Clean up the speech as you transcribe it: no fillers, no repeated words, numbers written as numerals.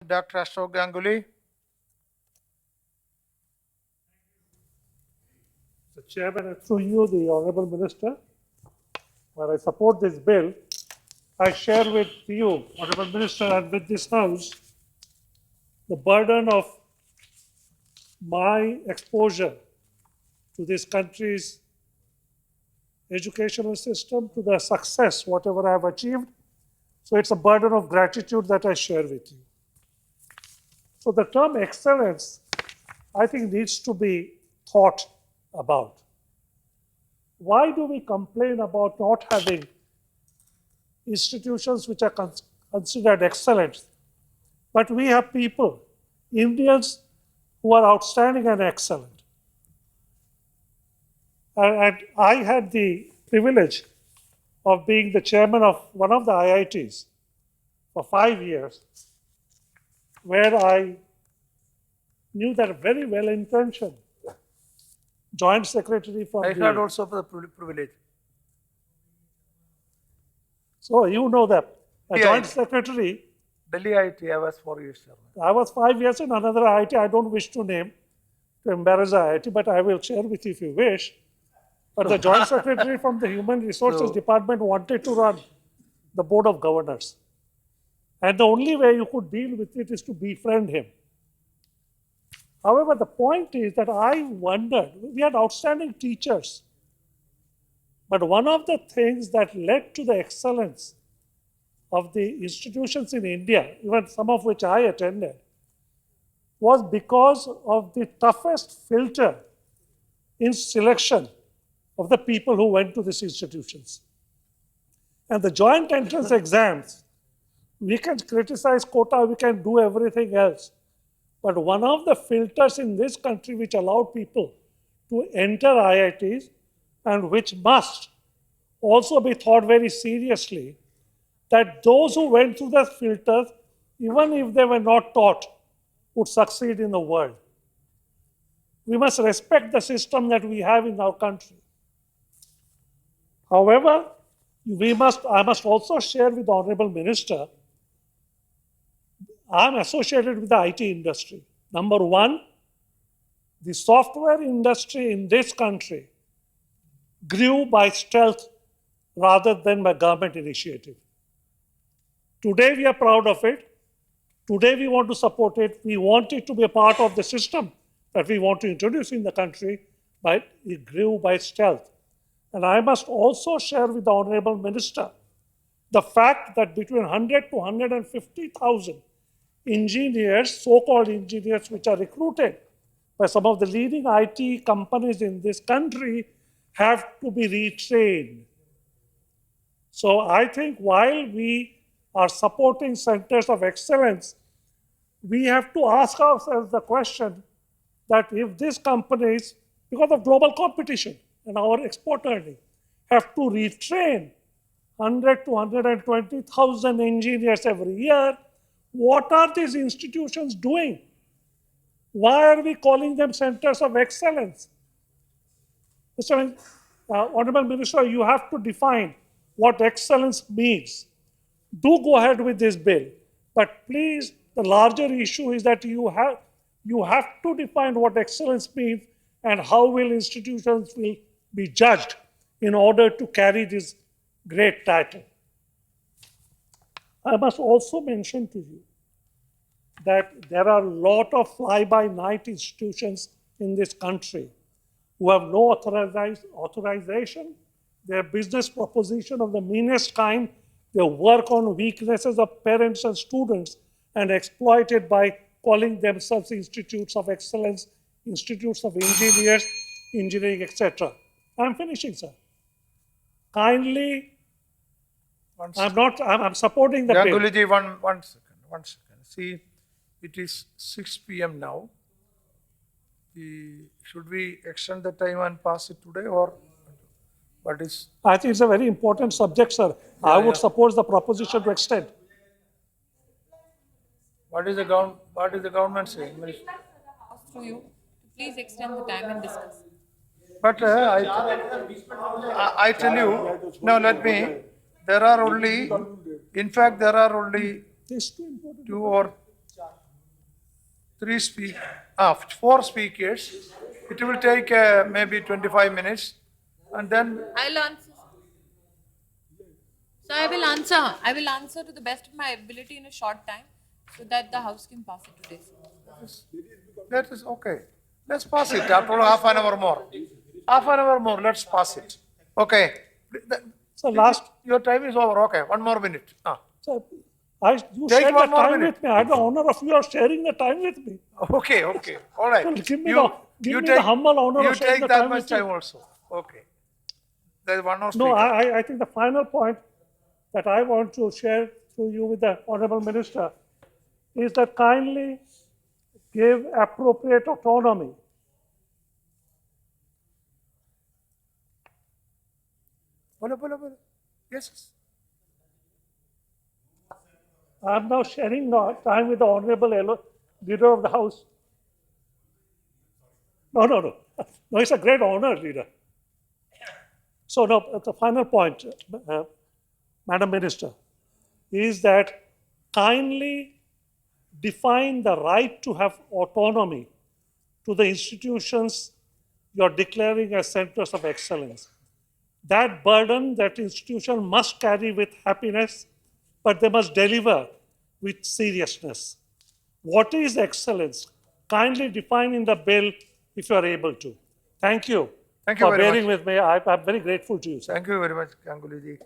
Dr. Ashok Ganguly. Mr. Chairman, through you, the Honorable Minister, while I support this bill, I share with you, Honorable Minister, and with this House, the burden of my exposure to this country's educational system, to the success, whatever I have achieved. So it's a burden of gratitude that I share with you. So the term excellence, I think, needs to be thought about. Why do we complain about not having institutions which are considered excellent? But we have people, Indians, who are outstanding and excellent. And I had the privilege of being the chairman of one of the IITs for 5 years, where I knew that a very well-intentioned joint secretary from I had also the privilege. So you know that. A Yeah, joint secretary, Delhi IIT, I was 4 years. I was 5 years in another IIT, I don't wish to name to embarrass IIT, but I will share with you if you wish. But the joint secretary from the Human Resources Department wanted to run the Board of Governors. And the only way you could deal with it is to befriend him. However, the point is that I wondered, we had outstanding teachers. But one of the things that led to the excellence of the institutions in India, even some of which I attended, was because of the toughest filter in selection of the people who went to these institutions. And the joint entrance exams, we can criticize quota, we can do everything else. But one of the filters in this country which allowed people to enter IITs and which must also be thought very seriously, that those who went through the filters, even if they were not taught, would succeed in the world. We must respect the system that we have in our country. However, I must also share with the Honorable Minister, I'm associated with the IT industry. Number one, the software industry in this country grew by stealth rather than by government initiative. Today we are proud of it. Today we want to support it. We want it to be a part of the system that we want to introduce in the country, but it grew by stealth. And I must also share with the Honorable Minister the fact that between 100 to 150,000 engineers, so-called engineers, which are recruited by some of the leading IT companies in this country, have to be retrained. So I think while we are supporting centers of excellence, we have to ask ourselves the question that if these companies, because of global competition and our export earning, have to retrain 100 to 120,000 engineers every year, what are these institutions doing? Why are we calling them centers of excellence? Mr. Honorable Minister, you have to define what excellence means. Do go ahead with this bill, but please, the larger issue is that you have to define what excellence means and how will institutions will be judged in order to carry this great title. I must also mention to you that there are a lot of fly-by-night institutions in this country who have no authorization, their business proposition of the meanest kind, they work on weaknesses of parents and students and exploit it by calling themselves institutes of excellence, institutes of engineers, engineering, etc. I'm finishing, sir. Kindly, I'm supporting the bill. Ganguly ji, one second. See, it is 6 p.m. now. Should we extend the time and pass it today, or what is? I think it's a very important subject, sir. I would support the proposition to extend. What is the government saying? Through you, please extend the time and discuss. But I tell you, no, let me. There are only, in fact, there are only This is too important. 2 or four speakers. It will take maybe 25 minutes, and then I'll answer. So I will answer to the best of my ability in a short time so that the House can pass it today. that is okay. Let's pass it after all, half an hour more. Half an hour more, let's pass it. Okay. So last, Your time is over. Okay, one more minute. so you Take shared the one more time minute. with me. I had the honor of you sharing the time with me. Okay, all right. Well, give me the humble honor you of sharing take the that time much with you. time also. Okay. There is one more speaker. No, I think the final point that I want to share to you with the Honorable Minister is that kindly give appropriate autonomy. Bolo. Yes. I am now sharing the time with the Honorable Leader of the House. No. No, it's a great honor, Leader. So now, the final point, Madam Minister, is that kindly define the right to have autonomy to the institutions you're declaring as centers of excellence. That burden that institution must carry with happiness, but they must deliver with seriousness. What is excellence? Kindly define in the bill if you are able to. Thank you, Thank you for very bearing much. with me. I'm very grateful to you, sir. Thank you very much, Ganguly ji.